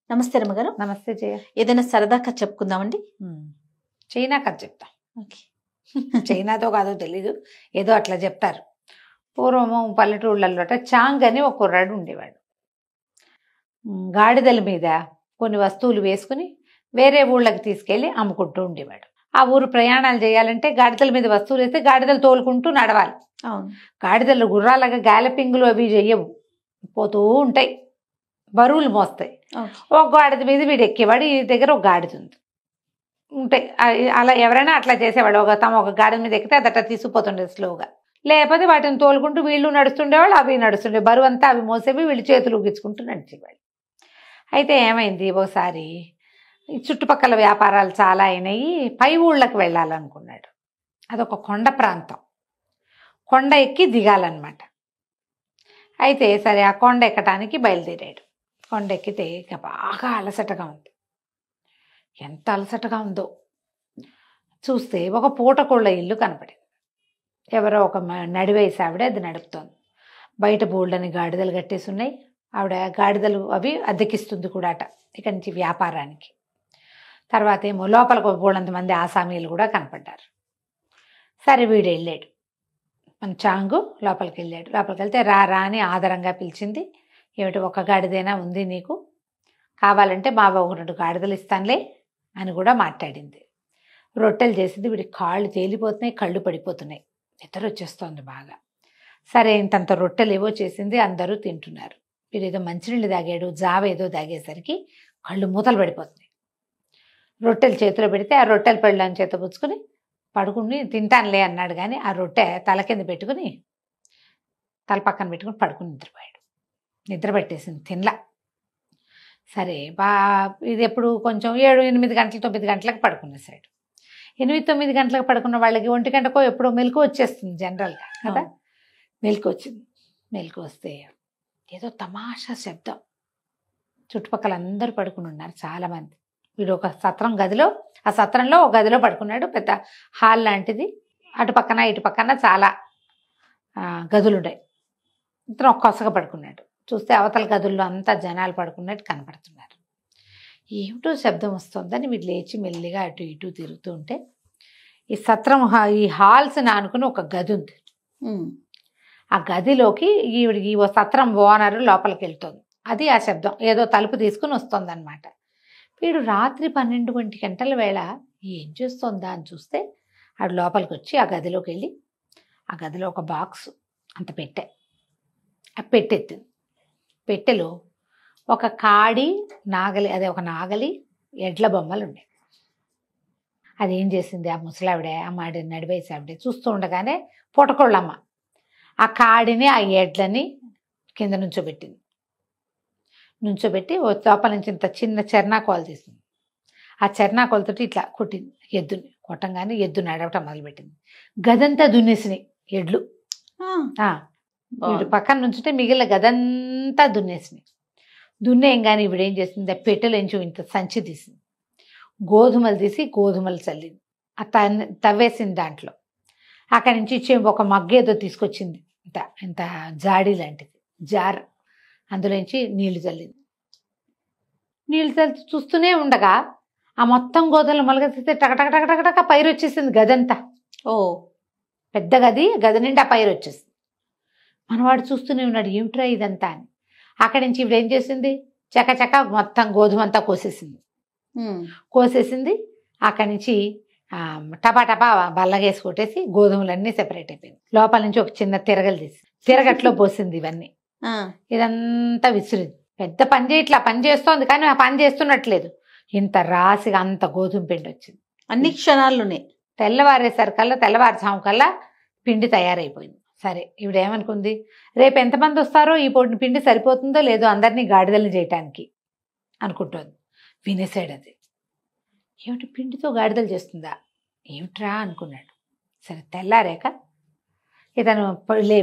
నమస్తే రమ్మగారు. నమస్తే జయ. ఏదైనా సరదా కథ చెప్పుకుందామండి. చైనా కథ చెప్తా. ఓకే. చైనాతో కాదో తెలీదు, ఏదో అట్లా చెప్తారు. పూర్వము పల్లెటూళ్ళల్లో చాంగ్ అని ఒక కుర్రాడు ఉండేవాడు. గాడిదల మీద కొన్ని వస్తువులు వేసుకుని వేరే ఊళ్ళకి తీసుకెళ్ళి అమ్ముకుంటూ ఉండేవాడు. ఆ ఊరు ప్రయాణాలు చేయాలంటే గాడిదల మీద వస్తువులు వేస్తే గాడిదలు తోలుకుంటూ నడవాలి. అవును. గాడిదలు గుర్రాలాగా గ్యాలపింగ్లు అవి చెయ్యవు, పోతూ ఉంటాయి, బరువులు మోస్తాయి. ఒక గాడిద మీద వీడు ఎక్కేవాడు. ఈ దగ్గర ఒక గాడిద ఉంది ఉంటాయి. అలా ఎవరైనా అట్లా చేసేవాడు. ఒక గాడిద మీద ఎక్కితే అది అట్లా తీసుకుపోతుండే స్లోగా. లేకపోతే వాటిని తోలుకుంటూ వీళ్ళు నడుస్తుండేవాళ్ళు, అవి నడుస్తుండే, బరువు అంతా అవి మోసేవి, వీళ్ళు చేతులు ఊగించుకుంటూ నడిచేవాళ్ళు. అయితే ఏమైంది, ఒకసారి ఈ చుట్టుపక్కల వ్యాపారాలు చాలా అయినాయి, పై ఊళ్ళకి వెళ్ళాలనుకున్నాడు. అదొక కొండ ప్రాంతం, కొండ ఎక్కి దిగాలన్నమాట. అయితే సరే ఆ కొండ ఎక్కడానికి బయలుదేరాడు. కొండ ఎక్కితే ఇక బాగా అలసటగా ఉంది. ఎంత అలసటగా ఉందో చూస్తే ఒక పూటకోళ్ళ ఇల్లు కనపడింది. ఎవరో ఒక నడివేసి ఆవిడ అది నడుపుతోంది. బయట బోల్డని గాడిదలు కట్టేసి ఉన్నాయి. ఆవిడ గాడిదలు అవి అద్దెకిస్తుంది కూడా అట ఇక్కడి నుంచి వ్యాపారానికి. తర్వాత ఏమో లోపలికి బోళ్ళంత మంది ఆసామీలు కూడా కనపడ్డారు. సరే వీడు వెళ్ళాడు, మన చాంగు లోపలికి వెళ్ళాడు. లోపలికి వెళ్తే రా రా అని ఆదరంగా పిలిచింది. ఏమిటి ఒక గాడిదైనా ఉంది నీకు, కావాలంటే మా ఒక 2 గాడిదలు ఇస్తానులే అని కూడా మాట్లాడింది. రొట్టెలు చేసింది. వీడి కాళ్ళు తేలిపోతున్నాయి, కళ్ళు పడిపోతున్నాయి, నిద్ర వచ్చేస్తోంది బాగా. సరే ఇంతంత రొట్టెలు ఏవో చేసింది, అందరూ తింటున్నారు. వీడు ఏదో మంచినీళ్ళు తాగాడు, జావ ఏదో తాగేసరికి కళ్ళు మూతలు పడిపోతున్నాయి. రొట్టెలు చేతిలో పెడితే ఆ రొట్టెల పళ్ళని చేత పుచ్చుకుని పడుకుని తింటానులే అన్నాడు. కానీ ఆ రొట్టె తల కింద పెట్టుకుని తల పక్కన పెట్టుకుని పడుకుని నిద్రపోయాడు. నిద్ర పట్టేసింది, తినలా. సరే ఇది ఎప్పుడు కొంచెం 7, 8 గంటలు 9 గంటలకు పడుకునేసాడు. 8, 9 గంటలకు పడుకున్న వాళ్ళకి 1 గంటకో ఎప్పుడో మెలకు వచ్చేస్తుంది జనరల్గా కదా. మెలకు వచ్చింది. మెలకు వస్తే ఏదో తమాషా శబ్దం. చుట్టుపక్కల అందరూ పడుకుని ఉన్నారు చాలామంది. వీడు ఒక సత్రం గదిలో, ఆ సత్రంలో ఒక గదిలో పడుకున్నాడు. పెద్ద హాల్ లాంటిది, అటు పక్కన ఇటు పక్కన చాలా గదులు ఉన్నాయి. ఇతను ఒక్కొక్కగా పడుకున్నాడు. చూస్తే అవతల గదుల్లో అంతా జనాలు పడుకున్నట్టు కనపడుతున్నారు. ఏమిటో శబ్దం వస్తుందని వీడు లేచి మెల్లిగా అటు ఇటు తిరుగుతూ ఉంటే ఈ సత్రం ఈ హాల్స్ ఆనుకుని ఒక గది ఉంది. ఆ గదిలోకి ఈ సత్రం ఓనరు లోపలికి వెళ్తుంది. అది ఆ శబ్దం ఏదో తలుపు తీసుకుని వస్తుంది అనమాట. వీడు రాత్రి 12 గంటల వేళ ఏం చేస్తుందా అని చూస్తే ఆడు లోపలికి వచ్చి ఆ గదిలోకి వెళ్ళి ఆ గదిలో ఒక బాక్స్ అంత పెట్టె, ఆ పెట్టెత్తింది. పెట్టెలో ఒక కాడి నాగలి, అదే ఒక నాగలి, ఎడ్ల బొమ్మలు ఉన్నాయి. అదేం చేసింది ఆ ముసలావిడే, ఆ మాడి నడివేసి ఆవిడే చూస్తూ ఉండగానే పూటకోళ్ళమ్మ ఆ కాడిని ఆ ఎడ్లని కింద నుంచోబెట్టింది. నుంచోబెట్టి లోపల నుంచి ఇంత చిన్న చెర్నాకోలు తీసింది. ఆ చెర్నాకోలతోటి ఇట్లా కొట్టింది ఎద్దుని. కొట్టంగానే ఎద్దు నడవటం మొదలుపెట్టింది. గదంతా దున్నేసినాయి ఎడ్లు. వీడు పక్కన నుంచుంటే మిగిలిన గదంతా దున్నేసినాయి. దున్నేయంగానే ఇప్పుడు ఏం చేసింది, ఆ పెట్టెలోంచి ఇంత సంచి తీసింది, గోధుమలు తీసి గోధుమలు చల్లింది. ఆ తవ్వేసింది దాంట్లో. అక్కడి నుంచి ఒక మగ్గు ఏదో తీసుకొచ్చింది, ఇంత జాడీ లాంటిది జార్, అందులోంచి నీళ్లు చల్లింది. నీళ్లు చల్లి చూస్తూనే ఉండగా ఆ మొత్తం గోధుమలు మొలకెత్తితే టకటక పైరు వచ్చేసింది గదంతా. పెద్ద గది నిండా పైరు వచ్చేసింది. మనవాడు చూస్తూనే ఉన్నాడు, ఏమిట్రా ఇదంతా అని. అక్కడి నుంచి ఇప్పుడు ఏం చేసింది, చకచక మొత్తం గోధుమ అంతా కోసేసింది. అక్కడి నుంచి టపా బల్లగేసి కొట్టేసి గోధుమలన్నీ సెపరేట్ అయిపోయింది. లోపల నుంచి ఒక చిన్న తిరగలు తీసి తిరగట్లో పోసింది. ఇవన్నీ ఇదంతా విసిరింది. పెద్ద పని చేయట్లా, పని చేస్తోంది కానీ ఆ పని చేస్తున్నట్లేదు. ఇంత రాసిగా అంత గోధుమ పిండి వచ్చింది. అన్ని క్షణాల్లోనే తెల్లవారేసరికల్లా, తెల్లవారుజాము కల్లా పిండి తయారైపోయింది. సరే ఇవిడేమనుకుంది, రేపు ఎంతమంది వస్తారో ఈ పిండి సరిపోతుందో లేదో అందరినీ గాడిదల్ని చేయటానికి అనుకుంటోంది. వినేసాడు అది. ఏమిటి పిండితో గాడిదలు చేస్తుందా ఏమిట్రా అనుకున్నాడు. సరే తెల్లారాక ఇతను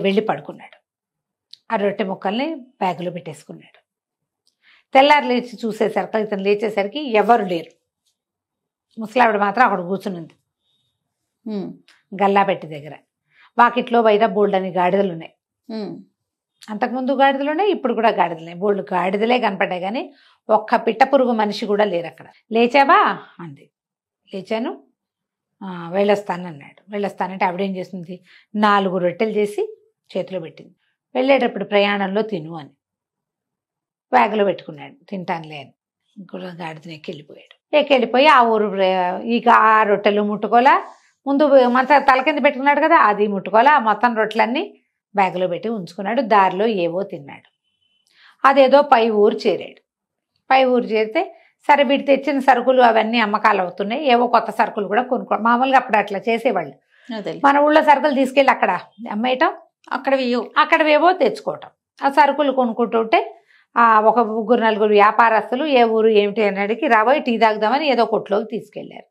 వెళ్ళి పడుకున్నాడు. ఆ రొట్టె ముక్కల్ని బ్యాగులో పెట్టేసుకున్నాడు. తెల్లారు లేచి చూసేసరికి, ఇతను లేచేసరికి ఎవరు లేరు. ముసలావిడ మాత్రం అక్కడ కూర్చునుంది గల్లా పెట్టి దగ్గర. వాకిట్లో బయట బోల్డని గాడిదలు ఉన్నాయి. అంతకుముందు గాడిదలు ఉన్నాయి, ఇప్పుడు కూడా గాడిదలే, బోళ్ళు గాడిదలే కనపడ్డాయి కానీ ఒక్క పిట్ట పురుగు మనిషి కూడా లేరు అక్కడ. లేచావా అంది. లేచాను. వెళ్ళొస్తానన్నాడు. వెళ్ళొస్తానంటే ఆవిడేం చేస్తుంది, 4 రొట్టెలు చేసి చేతిలో పెట్టింది. వెళ్ళేటప్పుడు ప్రయాణంలో తిను అని బ్యాగ్లో పెట్టుకున్నాడు. తింటానులే అని ఇంకో గాడిదని ఎక్కెళ్ళిపోయి ఆ ఊరు ఇక ఆ రొట్టెలు ముట్టుకోలా. ముందు మంత తల కింద పెట్టుకున్నాడు కదా, అది ముట్టుకోలా. మొత్తం రొట్టెలన్నీ బ్యాగ్లో పెట్టి ఉంచుకున్నాడు. దారిలో ఏవో తిన్నాడు. అదేదో పై ఊరు చేరాడు. పై ఊరు చేరితే సరే వీడు తెచ్చిన సరుకులు అవన్నీ అమ్మకాలు అవుతున్నాయి. ఏవో కొత్త సరుకులు కూడా మామూలుగా అప్పుడు అట్లా చేసేవాళ్ళు. మన ఊళ్ళో సరుకులు తీసుకెళ్ళి అక్కడ అమ్మేయటం, అక్కడవేవో తెచ్చుకోవటం. ఆ సరుకులు కొనుక్కుంటుంటే ఒక 3-4 వ్యాపారస్తులు ఏ ఊరు ఏమిటి అని అడిగి రాబోయి టీ తాగుదామని ఏదో కొట్లోకి తీసుకెళ్లారు.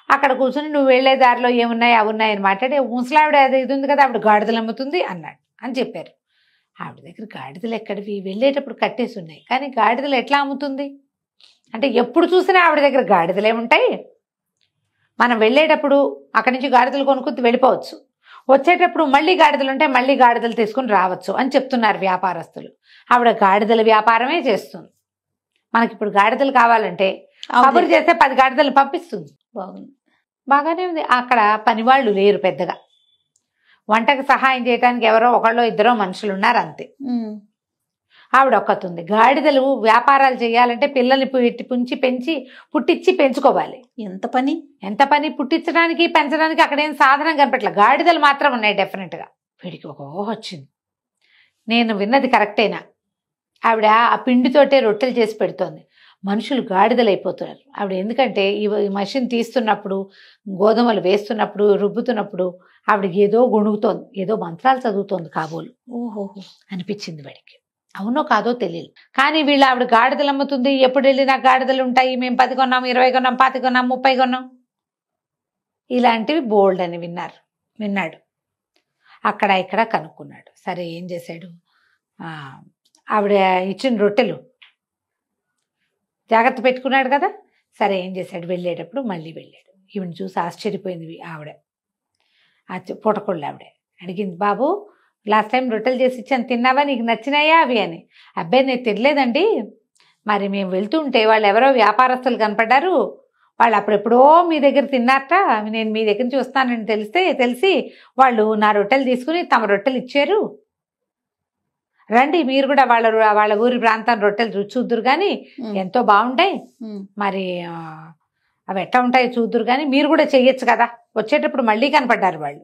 అక్కడ కూర్చొని నువ్వు వెళ్లే దారిలో ఏమున్నాయి అవి ఉన్నాయని మాట్లాడి, ముసలావిడ అది ఇది ఉంది కదా ఆవిడ గాడిదలు అమ్ముతుంది అన్నాడు అని చెప్పారు. ఆవిడ దగ్గర గాడిదలు ఎక్కడివి, వెళ్ళేటప్పుడు కట్టేసి ఉన్నాయి కానీ గాడిదలు ఎట్లా అమ్ముతుంది అంటే, ఎప్పుడు చూసినా ఆవిడ దగ్గర గాడిదలే ఉంటాయి. మనం వెళ్ళేటప్పుడు అక్కడి నుంచి గాడిదలు కొనుక్కు వెళ్ళిపోవచ్చు, వచ్చేటప్పుడు మళ్ళీ గాడిదలు ఉంటే మళ్ళీ గాడిదలు తీసుకుని రావచ్చు అని చెప్తున్నారు వ్యాపారస్తులు. ఆవిడ గాడిదల వ్యాపారమే చేస్తుంది. మనకి ఇప్పుడు గాడిదలు కావాలంటే కబురు చేస్తే 10 గాడిదలు పంపిస్తుంది. బాగుంది, బాగానే ఉంది. అక్కడ పనివాళ్ళు లేరు పెద్దగా, వంటకు సహాయం చేయడానికి ఎవరో ఒకళ్ళో ఇద్దరో మనుషులు ఉన్నారు అంతే. ఆవిడ ఒక్కతుంది. గాడిదలు వ్యాపారాలు చేయాలంటే పిల్లల్ని పుంచి పెంచి పుట్టించి పెంచుకోవాలి. ఎంత పని పుట్టించడానికి పెంచడానికి అక్కడేం సాధనం కనిపెట్టలే. గాడిదలు మాత్రం ఉన్నాయి డెఫినెట్గా. వీడికి ఒక ఊహ వచ్చింది, నేను విన్నది కరెక్టేనా. ఆవిడ ఆ పిండితోటే రొట్టెలు చేసి పెడుతోంది. మనుషులు గాడిదలు అయిపోతున్నారు ఆవిడ. ఎందుకంటే ఈ మషిన్ తీస్తున్నప్పుడు, గోధుమలు వేస్తున్నప్పుడు, రుబ్బుతున్నప్పుడు ఆవిడకి ఏదో గొణుగుతోంది, ఏదో మంత్రాలు చదువుతోంది కాబోలు. ఓహో అనిపించింది వాడికి. అవునో కాదో తెలియదు కానీ వీళ్ళు ఆవిడ గాడిదలు అమ్ముతుంది, ఎప్పుడు వెళ్ళినా గాడిదలు ఉంటాయి, మేము 10 కొన్నాం, 20 కొన్నాం, 25 కొన్నాం, 30 కొన్నాం, ఇలాంటివి బోల్డ్ అని విన్నాడు. అక్కడ ఇక్కడ కనుక్కున్నాడు. సరే ఏం చేశాడు, ఆవిడ ఇచ్చిన రొట్టెలు జాగ్రత్త పెట్టుకున్నాడు కదా. సరే ఏం చేశాడు, వెళ్ళేటప్పుడు మళ్ళీ వెళ్ళాడు. ఈవిని చూసి ఆశ్చర్యపోయింది ఆవిడ. పూటకొళ్ళు ఆవిడ అడిగింది, బాబు లాస్ట్ టైం రొట్టెలు చేసి ఇచ్చాను, తిన్నావా, నీకు నచ్చినాయా అవి అని. అబ్బాయి నేను తినలేదండి, మరి మేము వెళ్తుంటే వాళ్ళు ఎవరో వ్యాపారస్తులు కనపడ్డారు, వాళ్ళు అప్పుడెప్పుడో మీ దగ్గర తిన్నారట, నేను మీ దగ్గర నుంచి వస్తానని తెలిసి వాళ్ళు నా రొట్టెలు తీసుకుని తమ రొట్టెలు ఇచ్చారు, రండి మీరు కూడా వాళ్ళ ఊరి ప్రాంతం రొట్టెలు చూద్దురు కానీ ఎంతో బాగుంటాయి, మరి అవి ఎట్లా ఉంటాయో చూద్దురు కానీ మీరు కూడా చెయ్యొచ్చు కదా, వచ్చేటప్పుడు మళ్ళీ కనపడ్డారు వాళ్ళు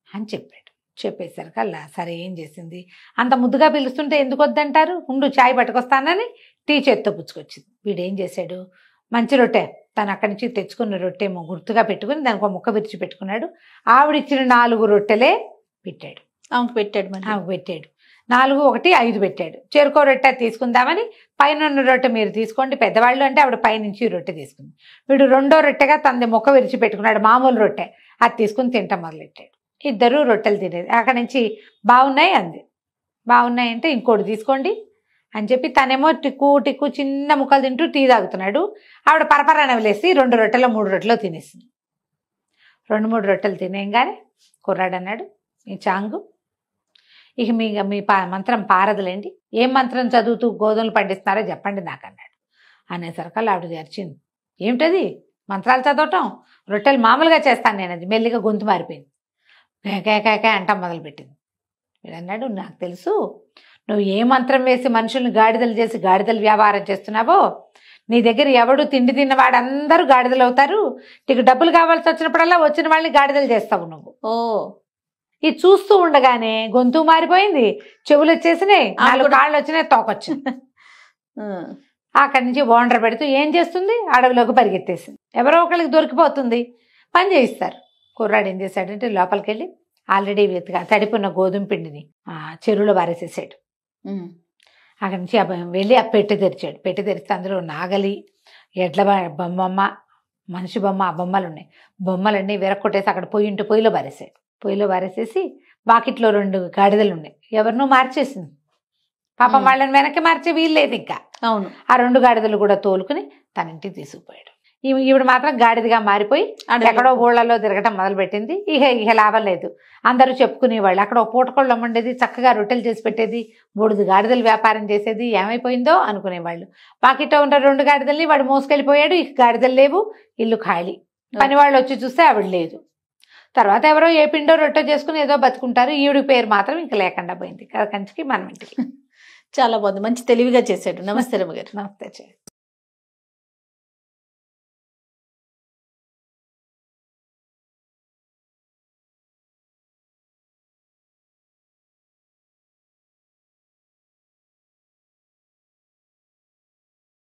అని చెప్పాడు. చెప్పేసరికల్లా సరే ఏం చేసింది, అంత ముద్దుగా పిలుస్తుంటే ఎందుకు వద్దంటారు, ఉండు చాయ్ పట్టుకొస్తానని టీ చేత్తో పుచ్చుకొచ్చింది. వీడేం చేశాడు, మంచి రొట్టె తను అక్కడి నుంచి తెచ్చుకున్న రొట్టెమో గుర్తుగా పెట్టుకుని దానికి ఒక ముక్క విరిచి పెట్టుకున్నాడు. ఆవిడిచ్చిన 4 రొట్టెలే పెట్టాడు. ఆమెకు పెట్టాడు 4, 1, 5 పెట్టాడు. చేరుకో రొట్టె తీసుకుందామని పైన రొట్టె మీరు తీసుకోండి పెద్దవాళ్ళు అంటే ఆవిడ పైనుంచి రొట్టె తీసుకుంది. వీడు 2వ రొట్టెగా తనది ముక్క విరిచి పెట్టుకున్నాడు, మామూలు రొట్టె, అది తీసుకుని తింటాం మొదలెట్టాడు. ఇద్దరు రొట్టెలు తినేది. అక్కడి నుంచి బాగున్నాయి అంది. బాగున్నాయి అంటే ఇంకోటి తీసుకోండి అని చెప్పి తనేమో టిక్కు చిన్న ముక్కలు తింటూ టీ తాగుతున్నాడు. ఆవిడ పరపరాన వదిలేసి 2 రొట్టెలో 3 రొట్టెలో తినేసింది. 2-3 రొట్టెలు తినేయంగానే కుర్రాడు అన్నాడు, ఈ చాంగు ఇక మీ మంత్రం పారదులేండి, ఏం మంత్రం చదువుతూ గోధుమలు పండిస్తున్నారో చెప్పండి నాకు అన్నాడు. అనేసరికల్లా ఆవిడ అరిచింది, ఏమిటది మంత్రాలు చదవటం, రొట్టెలు మామూలుగా చేస్తాను నేను, అది మెల్లిగా గొంతు మారిపోయింది, కేకాయ అంట మొదలుపెట్టింది. వీడన్నాడు, నాకు తెలుసు నువ్వు ఏ మంత్రం వేసి మనుషుల్ని గాడిదలు చేసి గాడిదలు వ్యాపారం చేస్తున్నావో, నీ దగ్గర ఎవడు తిండి తిన్నవాడందరూ గాడిదలు అవుతారు, నీకు డబ్బులు కావాల్సి వచ్చినప్పుడల్లా వచ్చిన వాళ్ళని గాడిదలు చేస్తావు నువ్వు. ఇది చూస్తూ ఉండగానే గొంతు మారిపోయింది, చెవులు వచ్చేసినాయి, 4 కాళ్ళు వచ్చినాయి, తోకొచ్చింది. అక్కడి నుంచి ఓండర్ పెడుతూ ఏం చేస్తుంది, అడవిలోకి పరిగెత్తేసింది. ఎవరో ఒకళ్ళకి దొరికిపోతుంది, పని చేయిస్తారు. కుర్రాడు ఏం చేశాడంటే లోపలికి వెళ్ళి ఆల్రెడీ తడిపున్న గోధుమ పిండిని చెరువులో వారేసేసాడు. అక్కడి నుంచి వెళ్ళి ఆ పెట్టె తెరిచాడు. పెట్టె తెరిస్తే అందులో నాగలి, ఎడ్ల బొమ్మ, మనిషి బొమ్మ, ఆ బొమ్మలు ఉన్నాయి. బొమ్మలన్నీ విరక్కొట్టేసి అక్కడ పొయ్యిలో వారేసాడు. పొయ్యిలో వారేసేసి వాకిట్లో 2 గాడిదలు ఉన్నాయి, ఎవరినో మార్చేసింది. పాపం వాళ్ళని వెనక్కి మార్చే వీల్లేదు ఇంకా. అవును, ఆ 2 గాడిదలు కూడా తోలుకుని తన ఇంటికి తీసుకుపోయాడు. ఈవిడ మాత్రం గాడిదగా మారిపోయి ఎక్కడో ఊళ్ళలో తిరగటం మొదలుపెట్టింది. ఇక లాభం లేదు. అందరూ చెప్పుకునేవాళ్ళు. అక్కడ ఒక పూటకోళ్ళు అమ్మండేది, చక్కగా రొట్టెలు చేసి పెట్టేది, 3 గాడిదలు వ్యాపారం చేసేది, ఏమైపోయిందో అనుకునేవాళ్ళు. పాకిట్లో ఉన్న 2 గాడిదల్ని వాడు మోసుకెళ్ళిపోయాడు. ఇక గాడిదలు లేవు, ఇల్లు ఖాళీ. పని వాళ్ళు వచ్చి చూస్తే ఆవిడ లేదు. తర్వాత ఎవరో ఏ పిండో రొట్టె చేసుకుని ఏదో బతుకుంటారు. ఈవిడి పేరు మాత్రం ఇంక లేకుండా పోయింది. కంచికి మనం ఇంటికి. చాలా బాగుంది, మంచి తెలివిగా చేశాడు. నమస్తే రమ్మగారు. నమస్తే.